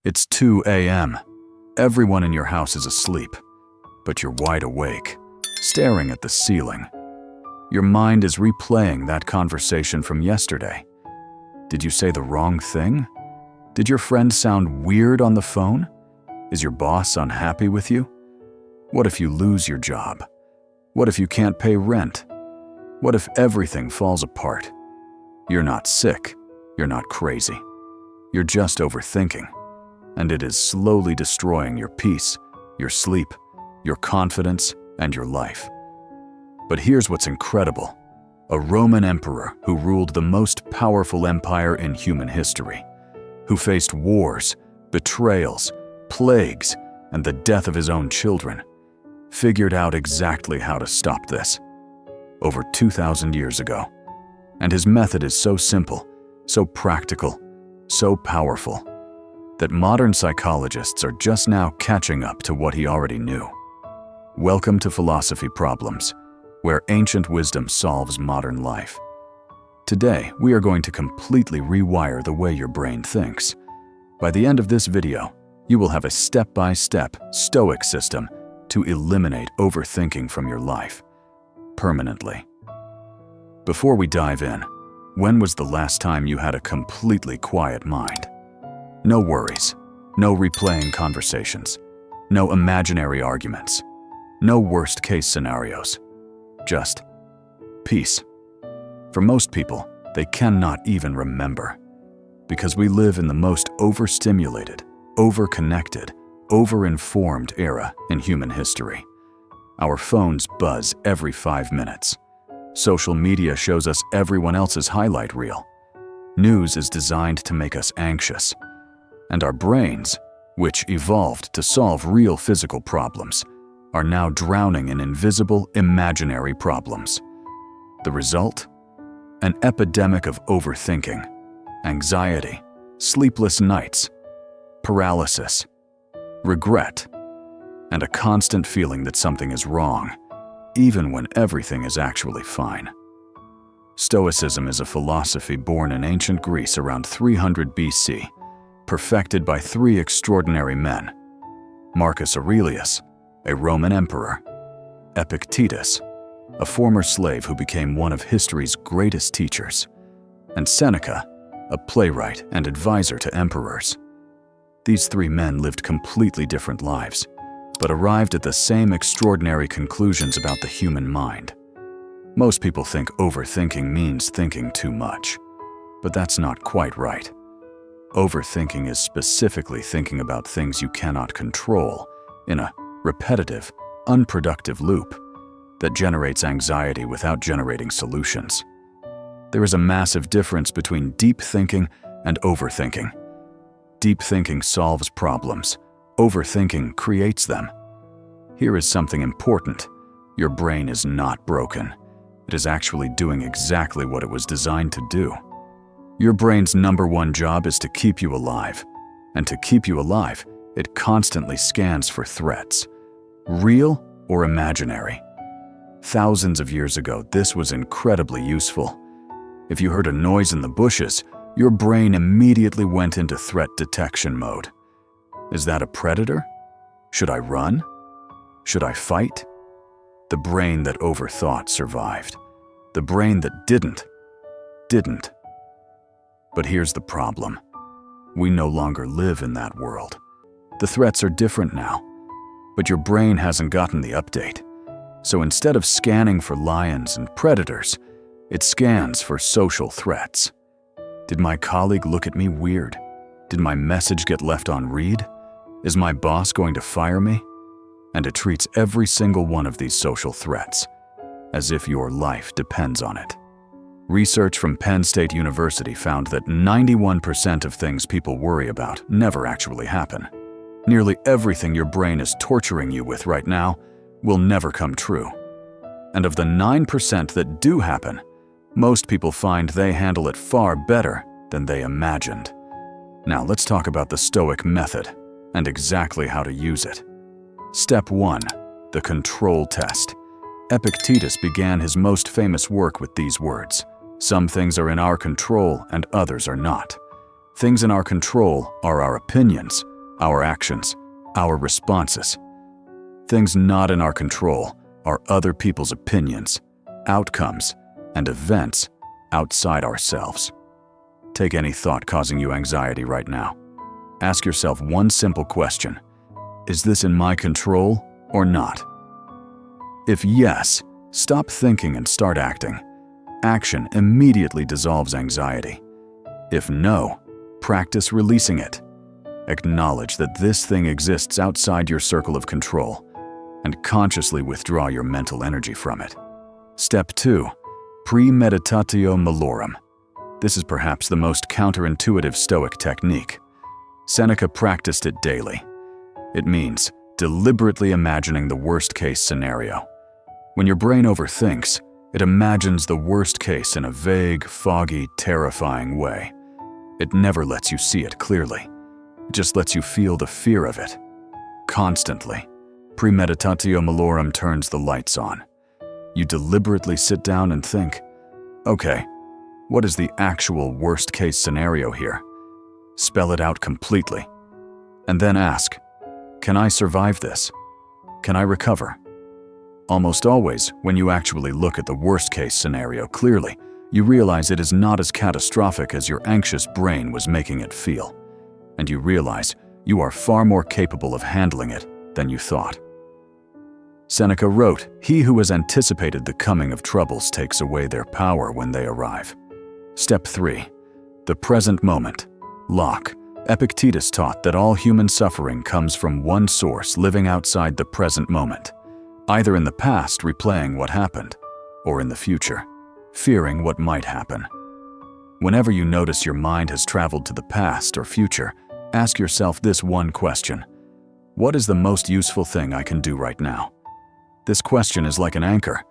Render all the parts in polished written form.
It's 2 a.m. Everyone in your house is asleep, but you're wide awake, staring at the ceiling. Your mind is replaying that conversation from yesterday. Did you say the wrong thing? Did your friend sound weird on the phone? Is your boss unhappy with you? What if you lose your job? What if you can't pay rent? What if everything falls apart? You're not sick. You're not crazy. You're just overthinking. And it is slowly destroying your peace, your sleep, your confidence, and your life. But here's what's incredible. A Roman emperor who ruled the most powerful empire in human history, who faced wars, betrayals, plagues, and the death of his own children, figured out exactly how to stop this over 2,000 years ago. And his method is so simple, so practical, so powerful, that modern psychologists are just now catching up to what he already knew. Welcome to Philosophy Problems, where ancient wisdom solves modern life. Today, we are going to completely rewire the way your brain thinks. By the end of this video, you will have a step-by-step Stoic system to eliminate overthinking from your life permanently. Before we dive in, when was the last time you had a completely quiet mind? No worries, no replaying conversations, no imaginary arguments, no worst-case scenarios, just peace. For most people, they cannot even remember, because we live in the most overstimulated, overconnected, over-informed era in human history. Our phones buzz every 5 minutes. Social media shows us everyone else's highlight reel. News is designed to make us anxious. And our brains, which evolved to solve real physical problems, are now drowning in invisible, imaginary problems. The result? An epidemic of overthinking, anxiety, sleepless nights, paralysis, regret, and a constant feeling that something is wrong, even when everything is actually fine. Stoicism is a philosophy born in ancient Greece around 300 BC, perfected by 3 extraordinary men: Marcus Aurelius, a Roman emperor; Epictetus, a former slave who became one of history's greatest teachers; and Seneca, a playwright and advisor to emperors. These 3 men lived completely different lives, but arrived at the same extraordinary conclusions about the human mind. Most people think overthinking means thinking too much, but that's not quite right. Overthinking is specifically thinking about things you cannot control in a repetitive, unproductive loop that generates anxiety without generating solutions. There is a massive difference between deep thinking and overthinking. Deep thinking solves problems. Overthinking creates them. Here is something important. Your brain is not broken. It is actually doing exactly what it was designed to do. Your brain's #1 job is to keep you alive. And to keep you alive, it constantly scans for threats, real or imaginary. Thousands of years ago, this was incredibly useful. If you heard a noise in the bushes, your brain immediately went into threat detection mode. Is that a predator? Should I run? Should I fight? The brain that overthought survived. The brain that didn't. But here's the problem. We no longer live in that world. The threats are different now, but your brain hasn't gotten the update. So instead of scanning for lions and predators, it scans for social threats. Did my colleague look at me weird? Did my message get left on read? Is my boss going to fire me? And it treats every single one of these social threats as if your life depends on it. Research from Penn State University found that 91% of things people worry about never actually happen. Nearly everything your brain is torturing you with right now will never come true. And of the 9% that do happen, most people find they handle it far better than they imagined. Now let's talk about the Stoic method and exactly how to use it. Step 1. The control test. Epictetus began his most famous work with these words: "Some things are in our control and others are not. Things in our control are our opinions, our actions, our responses. Things not in our control are other people's opinions, outcomes, and events outside ourselves. Take any thought causing you anxiety right now. Ask yourself one simple question: is this in my control or not? If yes, stop thinking and start acting. Action immediately dissolves anxiety. If no, practice releasing it. Acknowledge that this thing exists outside your circle of control and consciously withdraw your mental energy from it. Step 2. Premeditatio malorum. This is perhaps the most counterintuitive Stoic technique. Seneca practiced it daily. It means deliberately imagining the worst-case scenario. When your brain overthinks, it imagines the worst case in a vague, foggy, terrifying way. It never lets you see it clearly. It just lets you feel the fear of it. Constantly, premeditatio malorum turns the lights on. You deliberately sit down and think, okay, what is the actual worst-case scenario here? Spell it out completely. And then ask, can I survive this? Can I recover? Almost always, when you actually look at the worst-case scenario clearly, you realize it is not as catastrophic as your anxious brain was making it feel. And you realize you are far more capable of handling it than you thought. Seneca wrote, "He who has anticipated the coming of troubles takes away their power when they arrive." Step 3. The present moment. Locke. Epictetus taught that all human suffering comes from one source living outside the present moment, either in the past replaying what happened, or in the future, fearing what might happen. Whenever you notice your mind has traveled to the past or future, ask yourself this one question: what is the most useful thing I can do right now? This question is like an anchor.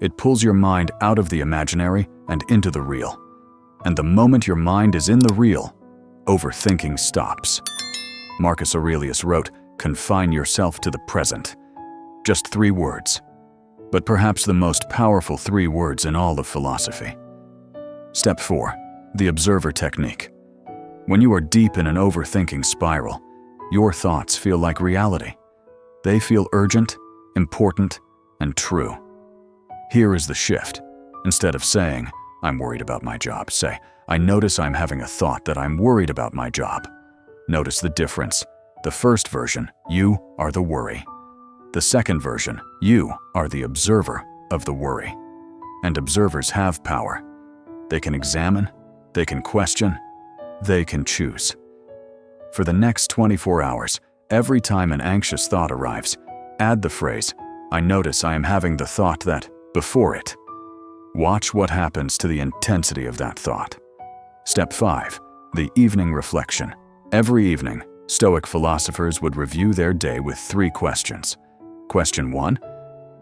It pulls your mind out of the imaginary and into the real. And the moment your mind is in the real, overthinking stops. Marcus Aurelius wrote, "Confine yourself to the present." Just 3 words, but perhaps the most powerful 3 words in all of philosophy. Step 4. The observer technique. When you are deep in an overthinking spiral, your thoughts feel like reality. They feel urgent, important, and true. Here is the shift. Instead of saying, "I'm worried about my job," say, "I notice I'm having a thought that I'm worried about my job." Notice the difference. The first version, you are the worry. The second version, you are the observer of the worry. And observers have power. They can examine, they can question, they can choose. For the next 24 hours, every time an anxious thought arrives, add the phrase, "I notice I am having the thought that," before it. Watch what happens to the intensity of that thought. Step 5. The evening reflection. Every evening, Stoic philosophers would review their day with 3 questions. Question 1.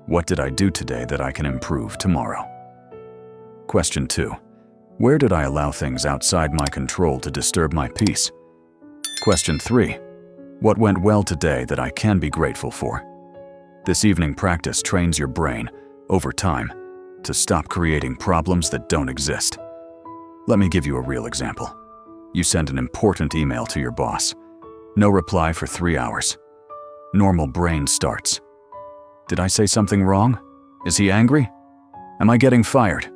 What did I do today that I can improve tomorrow? Question 2. Where did I allow things outside my control to disturb my peace? Question 3. What went well today that I can be grateful for? This evening practice trains your brain, over time, to stop creating problems that don't exist. Let me give you a real example. You send an important email to your boss. No reply for 3 hours. Normal brain starts. Did I say something wrong? Is he angry? Am I getting fired?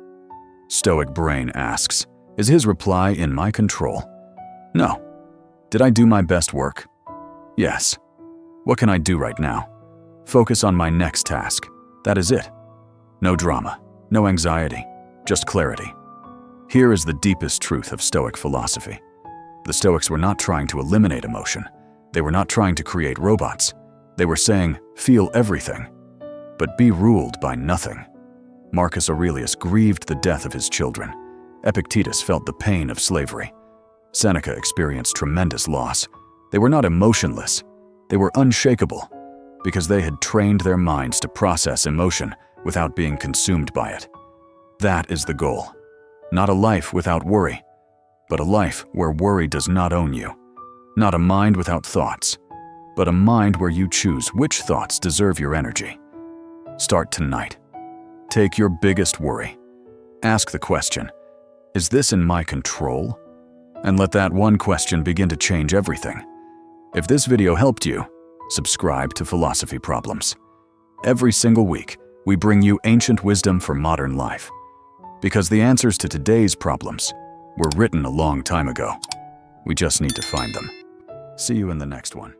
Stoic brain asks, is his reply in my control? No. Did I do my best work? Yes. What can I do right now? Focus on my next task. That is it. No drama, no anxiety, just clarity. Here is the deepest truth of Stoic philosophy. The Stoics were not trying to eliminate emotion. They were not trying to create robots. They were saying, feel everything, but be ruled by nothing. Marcus Aurelius grieved the death of his children. Epictetus felt the pain of slavery. Seneca experienced tremendous loss. They were not emotionless. They were unshakable because they had trained their minds to process emotion without being consumed by it. That is the goal. Not a life without worry, but a life where worry does not own you. Not a mind without thoughts, but a mind where you choose which thoughts deserve your energy. Start tonight. Take your biggest worry. Ask the question, is this in my control? And let that one question begin to change everything. If this video helped you, subscribe to Philosophy Problems. Every single week, we bring you ancient wisdom for modern life. Because the answers to today's problems were written a long time ago. We just need to find them. See you in the next one.